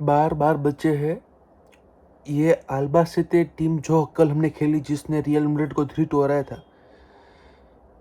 बार बार बचे हैं। ये अल्बासिते टीम जो कल हमने खेली, जिसने रियल मैड्रिड को 3-2 हराया था,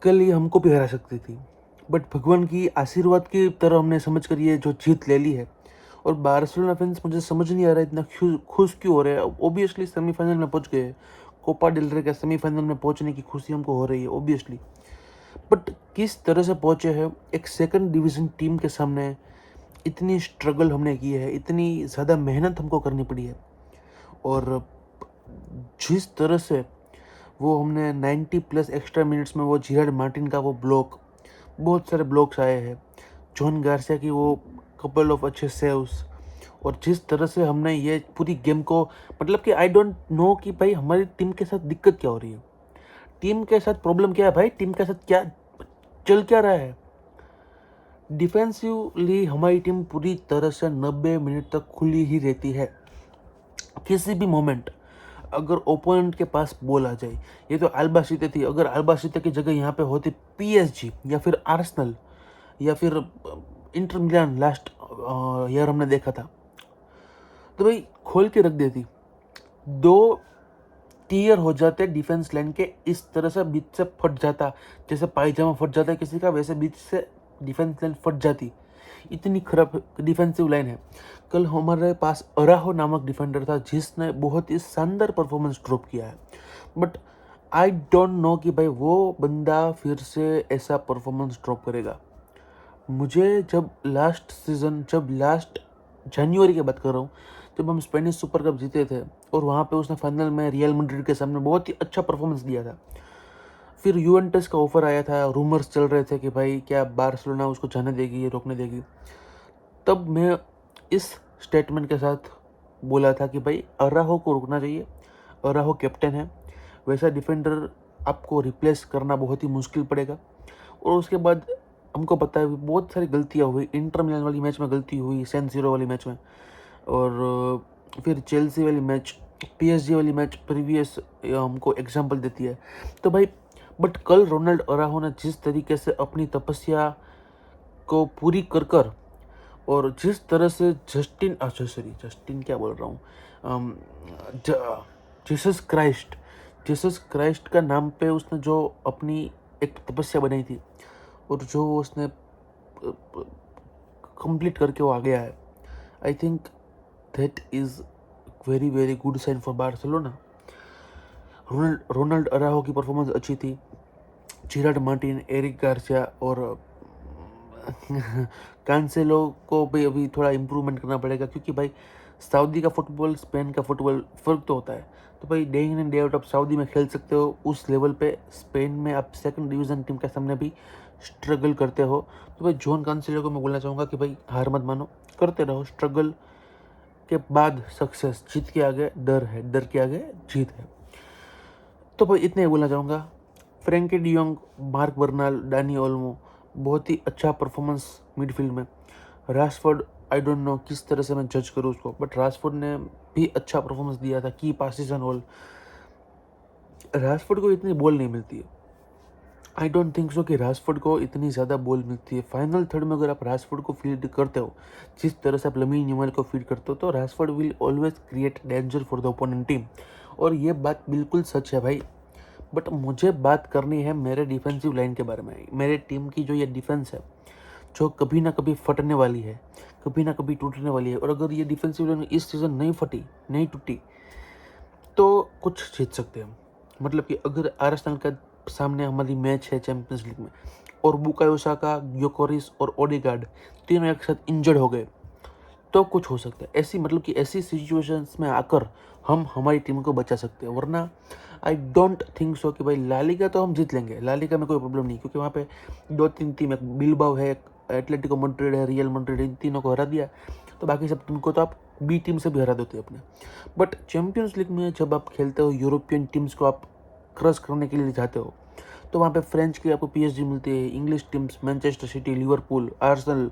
कल ये हमको भी हरा सकती थी, बट भगवान की आशीर्वाद की तरह हमने समझकर ये जो जीत ले ली है। और बार्सिलोना फैंस, मुझे समझ नहीं आ रहा है इतना खुश क्यों हो रहे हैं। ओबियसली सेमीफाइनल में पहुंच गए, कोपा डेल रे के सेमीफाइनल में पहुंचने की खुशी हमको हो रही है ओबियसली, बट किस तरह से पहुंचे हैं एक सेकंड डिवीज़न टीम के सामने। इतनी स्ट्रगल हमने की है, इतनी ज़्यादा मेहनत हमको करनी पड़ी है, और जिस तरह से वो हमने 90+ एक्स्ट्रा मिनट्स में वो जिराड मार्टिन का वो ब्लॉक, बहुत सारे ब्लॉक्स आए हैं, जॉन गार्सिया की वो कपल ऑफ अच्छे सेव्स, और जिस तरह से हमने ये पूरी गेम को, मतलब कि आई डोंट नो कि भाई हमारी टीम के साथ दिक्कत क्या हो रही है, टीम के साथ प्रॉब्लम क्या है भाई, टीम के साथ क्या चल क्या रहा है। डिफेंसिवली हमारी टीम पूरी तरह से 90 मिनट तक खुली ही रहती है। किसी भी मोमेंट अगर ओपोनेंट के पास बॉल आ जाए, ये तो अल्बासिते थी, अगर अल्बासिते की जगह यहाँ पे होती पीएसजी या फिर आर्सेनल या फिर इंटर मिलान, लास्ट ईयर हमने देखा था, तो भाई खोल के रख देती। दो टीयर हो जाते डिफेंस लाइन के, इस तरह से बीच से फट जाता, जैसे पायजामा फट जाता है किसी का, वैसे बीच से डिफेंस लाइन फट जाती। इतनी खराब डिफेंसिव लाइन है। कल हमारे पास अराहो नामक डिफेंडर था, जिसने बहुत ही शानदार परफॉर्मेंस ड्रॉप किया है, बट आई डोंट नो कि भाई वो बंदा फिर से ऐसा परफॉर्मेंस ड्रॉप करेगा। मुझे जब लास्ट जनवरी की बात कर रहा हूँ, जब हम स्पेनिश सुपर कप जीते थे, और वहाँ पे उसने फाइनल में रियल मैड्रिड के सामने बहुत ही अच्छा परफॉर्मेंस दिया था। फिर यूवेंटस का ऑफर आया था, रूमर्स चल रहे थे कि भाई क्या बार्सिलोना उसको जाने देगी, रोकने देगी। तब मैं इस स्टेटमेंट के साथ बोला था कि भाई अराहो को रुकना चाहिए, अराहो कैप्टन है, वैसा डिफेंडर आपको रिप्लेस करना बहुत ही मुश्किल पड़ेगा। और उसके बाद हमको पता है बहुत सारी गलतियाँ हुई, इंटर मिलान वाली मैच में गलती हुई, सैन सीरो वाली मैच में, और फिर चेल्सी वाली मैच, पीएसजी वाली मैच प्रीवियस हमको एग्जाम्पल देती है। तो भाई बट कल रोनाल्ड अराहो ने जिस तरीके से अपनी तपस्या को पूरी कर कर, और जिस तरह से जस्टिन क्या बोल रहा हूँ, जीसस क्राइस्ट का नाम पे उसने जो अपनी एक तपस्या बनाई थी, और जो उसने कंप्लीट करके वो आ गया है, I think that is very very good sign for Barcelona. Ronald Araujo की परफॉर्मेंस अच्छी थी, जिराड मार्टिन, एरिक गार्सिया और कैंसेलो को भी अभी थोड़ा इम्प्रूवमेंट करना पड़ेगा, क्योंकि भाई सऊदी का फुटबॉल, स्पेन का फुटबॉल फ़र्क तो होता है। तो भाई day in and day out आप सऊदी में खेल सकते हो, उस लेवल पे स्पेन में आप सेकंड डिवीज़न टीम के सामने भी स्ट्रगल करते हो। तो भाई जॉन कैंसेलो को मैं बोलना चाहूँगा कि भाई हार मत मानो, करते रहो, स्ट्रगल के बाद सक्सेस, जीत के आगे डर है, डर के आगे जीत है। तो भाई इतने ही बोलना चाहूँगा। Frenkie de Jong, mark Bernal, Dani Olmo, बहुत ही अच्छा परफॉर्मेंस मिडफील्ड में। राशफोर्ड, आई डोंट नो किस तरह से मैं जज करूँ उसको, बट राशफोर्ड ने भी अच्छा परफॉर्मेंस दिया था, की पासिस एंड ऑल। राशफोर्ड को इतनी बॉल नहीं मिलती है, आई डोंट थिंक सो कि राशफोर्ड को इतनी ज़्यादा बॉल मिलती है। फाइनल थर्ड में अगर आप राशफोर्ड को फीड करते हो, जिस तरह से आप लमीन यमाल को फीड करते हो, तो Rashford will always create danger for the opponent team, और ये बात बिल्कुल सच है भाई। बट मुझे बात करनी है मेरे डिफेंसिव लाइन के बारे में। मेरे टीम की जो ये डिफेंस है, जो कभी ना कभी फटने वाली है, कभी ना कभी टूटने वाली है, और अगर ये डिफेंसिव लाइन इस सीज़न नहीं फटी, नहीं टूटी, तो कुछ जीत सकते हैं। मतलब कि अगर आर्सेनल का सामने हमारी मैच है चैंपियंस लीग में, और बुकायो साका, ग्योकोरिस और ओडेगार्ड तीनों एक साथ इंजर्ड हो गए, तो कुछ हो सकता है। ऐसी मतलब कि ऐसी सिचुएशंस में आकर हम हमारी टीम को बचा सकते हैं, वरना आई डोंट थिंक सो कि भाई लालिगा तो हम जीत लेंगे, लालिगा में कोई प्रॉब्लम नहीं, क्योंकि वहाँ पे 2-3 टीम, एक बिलबाओ है, एटलेटिको मैड्रिड है, रियल मैड्रिड, इन तीनों को हरा दिया, तो बाकी सब टीम को तो आप बी टीम से भी हरा देते अपने। बट चैम्पियंस लीग में जब आप खेलते हो, यूरोपियन टीम्स को आप क्रश करने के लिए जाते हो, तो वहाँ पे फ्रेंच की आपको पीएसजी मिलती है, English teams Manchester City, Liverpool, Arsenal,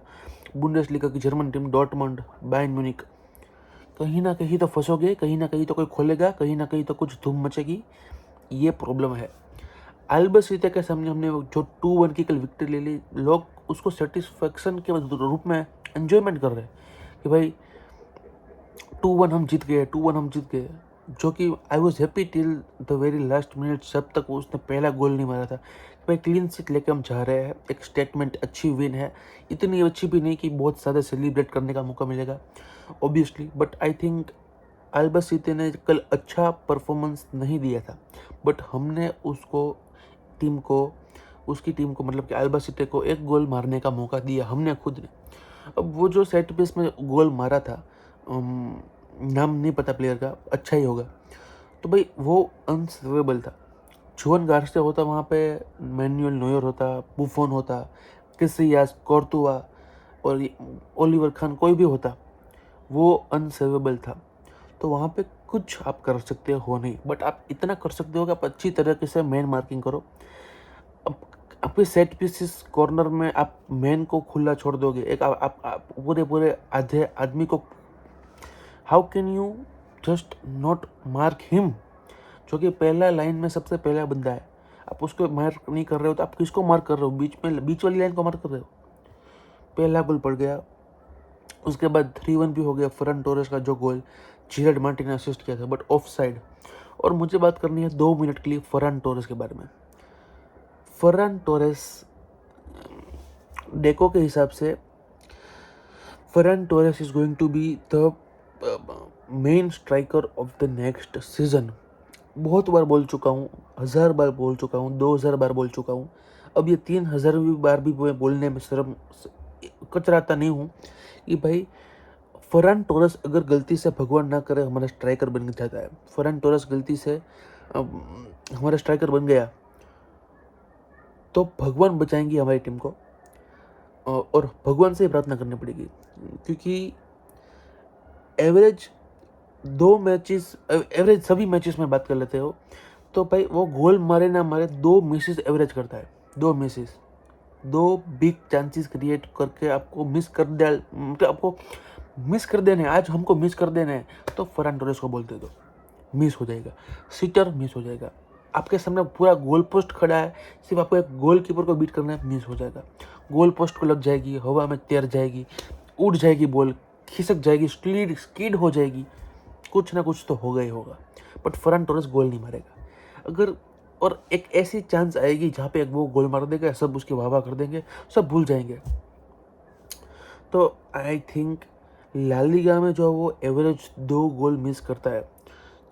Bundesliga की German team Dortmund, Bayern Munich, कहीं ना कहीं तो फंसोगे, कहीं ना कहीं तो कोई खोलेगा, कहीं ना कहीं तो कुछ धूम मचेगी। ये प्रॉब्लम है। अल्बासिते के सामने हमने जो 2-1 की कल विक्ट्री ले ली, लोग उसको सेटिस्फेक्शन के रूप में एंजॉयमेंट कर रहे हैं कि भाई 2-1 हम जीत गए, 2-1 हम जीत गए, जो कि I was happy till the very last minute, जब तक वो उसने पहला गोल नहीं मारा था। भाई क्लीन सीट लेके हम जा रहे हैं, एक स्टेटमेंट, अच्छी विन है, इतनी अच्छी भी नहीं कि बहुत ज़्यादा सेलिब्रेट करने का मौका मिलेगा ऑब्वियसली, बट आई थिंक अल्बासीते ने कल अच्छा परफॉर्मेंस नहीं दिया था, बट हमने उसकी टीम को मतलब कि अल्बासीते को एक गोल मारने का मौका दिया हमने खुद ने। अब वो जो सेट पीस में गोल मारा था, नाम नहीं पता प्लेयर का, अच्छा ही होगा, तो भाई वो अनसेवेबल था। जुवन गार्सिया होता वहाँ पे, मैनुअल नोयर होता, बुफोन होता, कैसियास, कोर्तुआ और ओलिवर खान, कोई भी होता, वो अनसेवेबल था। तो वहाँ पे कुछ आप कर सकते हो नहीं, बट आप इतना कर सकते हो कि आप अच्छी तरीके से मैन मार्किंग करो। अब आपके सेट पीसेस कॉर्नर में आप मैन को खुला छोड़ दोगे, एक आप पूरे आधे आदमी को, how can you just not mark him, जो कि पहला लाइन में सबसे पहला बंदा है, आप उसको मार्क नहीं कर रहे हो तो आप किसको मार्क कर रहे हो? बीच वाली लाइन को मार्क कर रहे हो। पहला गोल पड़ गया, उसके बाद 3-1 भी हो गया। फरहान टोरेस का जो गोल जेरार्ड मार्टिन ने असिस्ट किया था, बट ऑफ साइड। और मुझे बात करनी है 2 मिनट के लिए फरहान टोरेस के बारे में। फरहान टोरेस, डेको के हिसाब से Ferran Torres is going to be the main striker of the next season. बहुत बार बोल चुका हूँ, 1000 बार बोल चुका हूँ, 2000 बार बोल चुका हूँ, अब ये 3000वीं बार भी मैं बोलने में शर्म कतराता नहीं हूँ कि भाई फरहान टोरेस अगर गलती से, भगवान ना करे, हमारा स्ट्राइकर बन जाता है, फरहान टोरेस गलती से हमारा स्ट्राइकर बन गया, तो भगवान बचाएंगी हमारी टीम को, और भगवान से ही प्रार्थना करनी पड़ेगी, क्योंकि एवरेज एवरेज सभी मैचेस में बात कर लेते हो तो भाई वो गोल मारे ना मारे 2 मिसेस एवरेज करता है। 2 मिसेस, 2 बिग चांसेस क्रिएट करके आपको मिस कर दे, मतलब आपको मिस कर देने, आज हमको मिस कर देने हैं, तो फरहान टोरेस को बोल दे दो, मिस हो जाएगा, सीटर मिस हो जाएगा। आपके सामने पूरा गोल पोस्ट खड़ा है, सिर्फ आपको एक गोल कीपर को बीट करना है, मिस हो जाएगा। गोल पोस्ट को लग जाएगी, हवा में तैर जाएगी, उड़ जाएगी बॉल, खिसक जाएगी, स्कीड हो जाएगी, कुछ ना कुछ तो होगा ही होगा, बट फरहान टोरेस गोल नहीं मारेगा। अगर और एक ऐसी चांस आएगी जहाँ पे वो गोल मार देगा, सब उसकी वाह वाह कर देंगे, सब भूल जाएंगे। तो आई थिंक ला लीगा में जो वो एवरेज 2 गोल मिस करता है,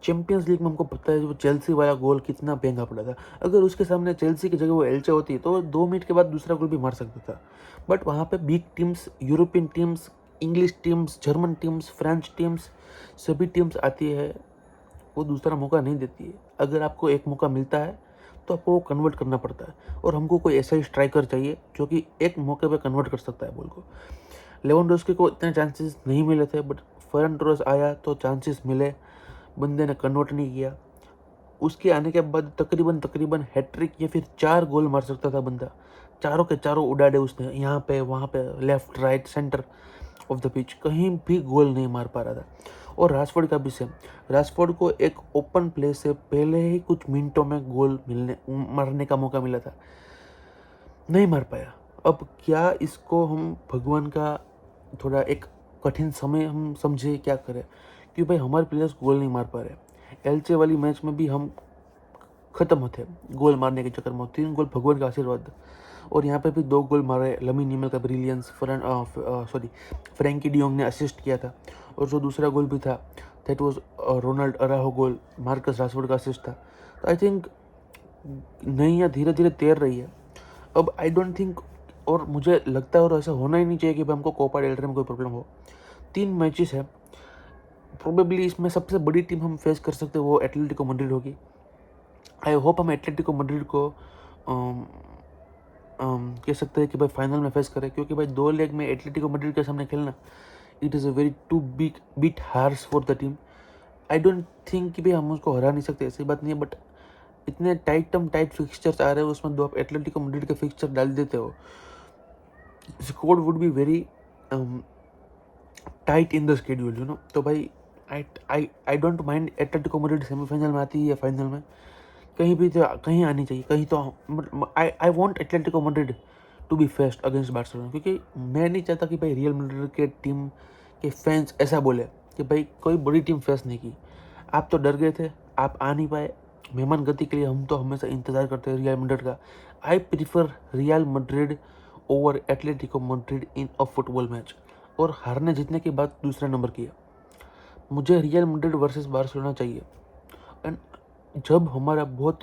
चैंपियंस लीग में हमको पता है वो चेल्सी वाला गोल कितना महंगा पड़ा था। अगर उसके सामने चेल्सी की जगह वो एल्चे होती तो 2 मिनट के बाद दूसरा गोल भी मार सकता था, बट वहाँ पे big teams, European teams, English teams, German teams, French teams, सभी टीम्स आती है, वो दूसरा मौका नहीं देती है। अगर आपको एक मौका मिलता है तो आपको वो कन्वर्ट करना पड़ता है, और हमको कोई ऐसा ही स्ट्राइकर चाहिए जो कि एक मौके पे कन्वर्ट कर सकता है बॉल को। लेवेंडोव्स्की को इतने चांसेस नहीं मिले थे, बट फरहान टोरेस आया तो चांसेस मिले, बंदे ने कन्वर्ट नहीं किया। उसके आने के बाद तकरीबन हैट्रिक या फिर 4 गोल मार सकता था बंदा, चारों के चारों उड़ाड़े उसने, यहाँ पे वहाँ पे, left right centre of the pitch, कहीं भी गोल नहीं मार पा रहा था। और राशफोर्ड का भी सेम, राशफोर्ड को एक ओपन प्ले से पहले ही कुछ मिनटों में गोल मारने का मौका मिला था, नहीं मार पाया। अब क्या इसको हम भगवान का थोड़ा एक कठिन समय हम समझे, क्या करें, कि भाई हमारे प्लेयर्स गोल नहीं मार पा रहे। एल्चे वाली मैच में भी हम ख़त्म होते गोल मारने के चक्कर में, 3 गोल भगवान का आशीर्वाद, और यहाँ पे भी 2 गोल मारे, लमीन यमाल का ब्रिलियंस, फ्रैंकी डियोंग ने असिस्ट किया था, और जो दूसरा गोल भी था that was Ronald Araujo goal, Marcus Rashford का असिस्ट था। तो आई थिंक नैया धीरे धीरे तैर रही है। अब आई डोंट थिंक, और मुझे लगता है और ऐसा होना ही नहीं चाहिए कि हमको कोपा डेल रे में कोई प्रॉब्लम हो। 3 मैचेस है, प्रोबेबली इसमें सबसे बड़ी टीम हम फेस कर सकते हैं वो एटलेटिको मैड्रिड होगी। आई होप हम एटलेटिको मैड्रिड को कह सकते हैं कि भाई फाइनल में फेस करें, क्योंकि भाई 2 लेग में एटलेटिको मैड्रिड के सामने खेलना, it is a very too big bit harsh for the team. I don't think कि भाई हम उसको हरा नहीं सकते, ऐसी बात नहीं है, बट इतने टाइट फिक्सचर्स आ रहे हैं, उसमें 2 आप एटलेटिको मैड्रिड के फिक्सचर डाल देते हो, score would be very tight in the schedule, you know. तो भाई I don't mind Atletico Madrid semifinal में आती है या फाइनल में, कहीं भी तो कहीं आनी चाहिए, कहीं तो I want Atletico Madrid to be faced against Barcelona, क्योंकि मैं नहीं चाहता कि भाई रियल मैड्रिड के टीम के फैंस ऐसा बोले कि भाई कोई बड़ी टीम फेस नहीं की, आप तो डर गए थे, आप आ नहीं पाए। मेहमान गति के लिए हम तो हमेशा इंतज़ार करते हैं रियल मैड्रिड का। I prefer real Madrid over Atletico Madrid in a football match. और हारने जीतने के बाद दूसरा नंबर किया, मुझे रियल मैड्रिड वर्सेस बार्सिलोना चाहिए। एंड जब हमारा बहुत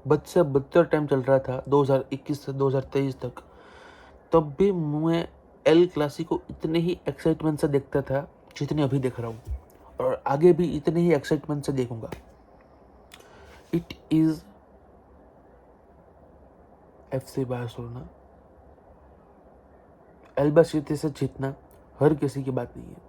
बद से बदतर टाइम चल रहा था 2021 से 2023 तक, तब भी मैं एल क्लासिको इतने ही एक्साइटमेंट से देखता था जितने अभी देख रहा हूँ, और आगे भी इतने ही एक्साइटमेंट से देखूंगा। It is FC Barcelona. Albacete से जीतना हर किसी की बात नहीं है।